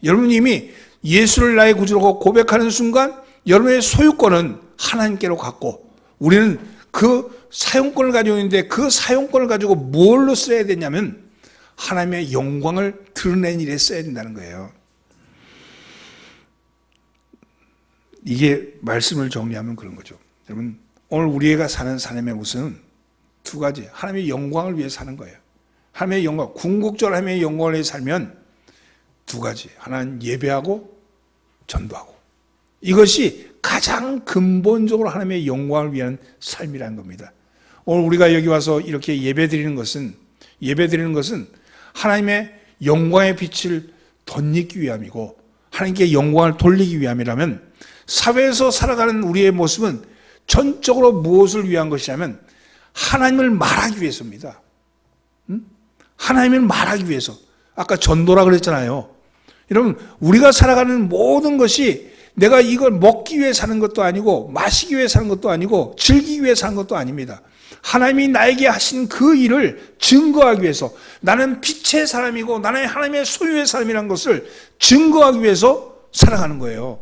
여러분 이미 예수를 나의 구주로 고백하는 순간 여러분의 소유권은 하나님께로 갔고, 우리는 그 사용권을 가지고 있는데 그 사용권을 가지고 뭘로 써야 되냐면 하나님의 영광을 드러낸 일에 써야 된다는 거예요. 이게 말씀을 정리하면 그런 거죠. 여러분, 오늘 우리가 사는 삶의 모습은 두 가지. 하나님의 영광을 위해 사는 거예요. 하나님의 영광, 궁극적으로 하나님의 영광을 위해 살면 두 가지. 하나는 예배하고 전도하고. 이것이 가장 근본적으로 하나님의 영광을 위한 삶이라는 겁니다. 오늘 우리가 여기 와서 이렇게 예배드리는 것은 하나님의 영광의 빛을 덧입기 위함이고 하나님께 영광을 돌리기 위함이라면, 사회에서 살아가는 우리의 모습은 전적으로 무엇을 위한 것이냐면 하나님을 말하기 위해서입니다. 하나님을 말하기 위해서. 아까 전도라 그랬잖아요. 여러분, 우리가 살아가는 모든 것이 내가 이걸 먹기 위해 사는 것도 아니고 마시기 위해 사는 것도 아니고 즐기기 위해 사는 것도 아닙니다. 하나님이 나에게 하신 그 일을 증거하기 위해서, 나는 빛의 사람이고 나는 하나님의 소유의 사람이라는 것을 증거하기 위해서 살아가는 거예요.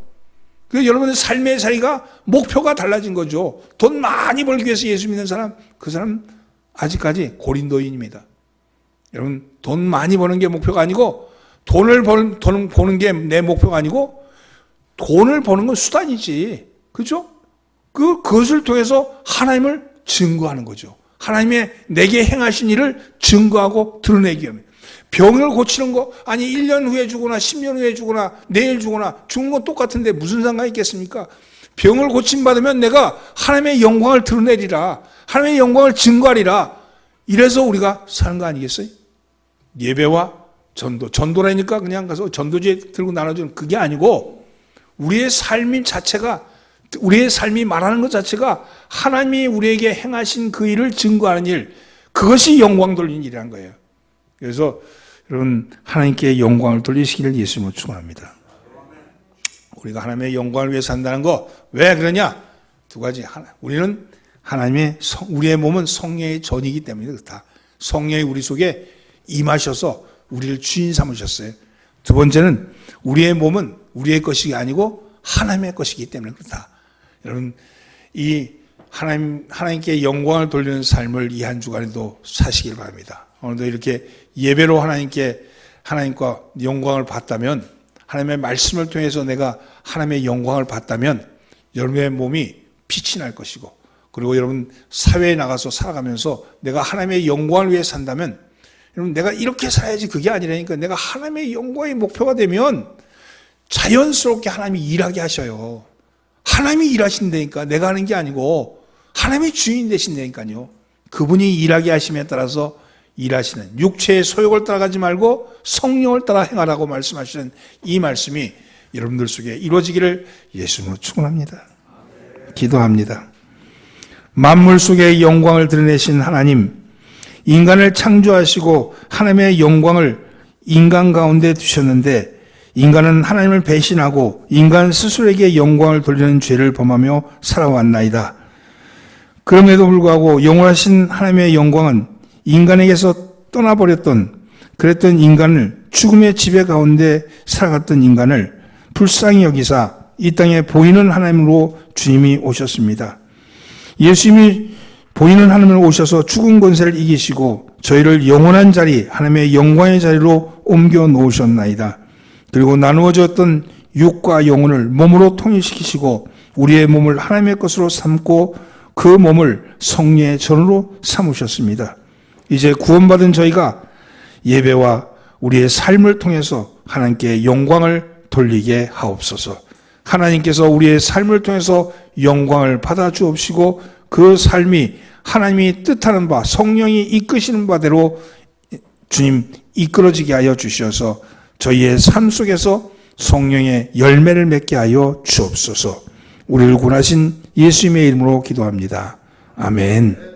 그래서 여러분의 삶의 자리가 목표가 달라진 거죠. 돈 많이 벌기 위해서 예수 믿는 사람, 그 사람 아직까지 고린도인입니다. 여러분, 돈 많이 버는 게 목표가 아니고, 돈을 버는 게 내 목표가 아니고, 돈을 버는 건 수단이지. 그렇죠? 그것을 통해서 하나님을 증거하는 거죠. 하나님의 내게 행하신 일을 증거하고 드러내기 위함. 병을 고치는 거, 아니 1년 후에 죽거나 10년 후에 죽거나 내일 죽거나 죽는 건 똑같은데 무슨 상관이 있겠습니까? 병을 고침받으면 내가 하나님의 영광을 드러내리라, 하나님의 영광을 증거하리라. 이래서 우리가 사는 거 아니겠어요? 예배와 전도라니까 그냥 가서 전도지 들고 나눠주는 그게 아니고, 우리의 삶 자체가, 우리의 삶이 말하는 것 자체가 하나님이 우리에게 행하신 그 일을 증거하는 일, 그것이 영광 돌리는 일이라는 거예요. 그래서 여러분, 하나님께 영광을 돌리시기를 예수님으로 축원합니다. 우리가 하나님의 영광을 위해 산다는 거 왜 그러냐? 두 가지. 우리는 하나님의 우리의 몸은 성령의 전이기 때문에 그렇다. 성령이 우리 속에 임하셔서 우리를 주인 삼으셨어요. 두 번째는 우리의 몸은 우리의 것이 아니고 하나님의 것이기 때문에 그렇다. 여러분, 이 하나님께 영광을 돌리는 삶을 이 한 주간에도 사시길 바랍니다. 오늘도 이렇게 예배로 하나님과 영광을 받다면, 하나님의 말씀을 통해서 내가 하나님의 영광을 받다면 여러분의 몸이 빛이 날 것이고, 그리고 여러분 사회에 나가서 살아가면서 내가 하나님의 영광을 위해 산다면, 여러분 내가 이렇게 살아야지 그게 아니라니까, 내가 하나님의 영광의 목표가 되면 자연스럽게 하나님이 일하게 하셔요. 하나님이 일하신다니까, 내가 하는 게 아니고 하나님이 주인 되신다니까요. 그분이 일하게 하심에 따라서 일하시는, 육체의 소욕을 따라가지 말고 성령을 따라 행하라고 말씀하시는 이 말씀이 여러분들 속에 이루어지기를 예수님으로 축원합니다. 기도합니다. 만물 속에 영광을 드러내신 하나님, 인간을 창조하시고 하나님의 영광을 인간 가운데 두셨는데, 인간은 하나님을 배신하고 인간 스스로에게 영광을 돌리는 죄를 범하며 살아왔나이다. 그럼에도 불구하고 영원하신 하나님의 영광은 인간에게서 그랬던 인간을, 죽음의 지배 가운데 살아갔던 인간을 불쌍히 여기사 이 땅에 보이는 하나님으로 주님이 오셨습니다. 예수님이 보이는 하나님으로 오셔서 죽은 권세를 이기시고 저희를 영원한 자리, 하나님의 영광의 자리로 옮겨 놓으셨나이다. 그리고 나누어졌던 육과 영혼을 몸으로 통일시키시고 우리의 몸을 하나님의 것으로 삼고 그 몸을 성령의 전으로 삼으셨습니다. 이제 구원받은 저희가 예배와 우리의 삶을 통해서 하나님께 영광을 돌리게 하옵소서. 하나님께서 우리의 삶을 통해서 영광을 받아 주옵시고 그 삶이 하나님이 뜻하는 바, 성령이 이끄시는 바대로 주님 이끌어지게 하여 주셔서 저희의 삶 속에서 성령의 열매를 맺게 하여 주옵소서. 우리를 구원하신 예수님의 이름으로 기도합니다. 아멘.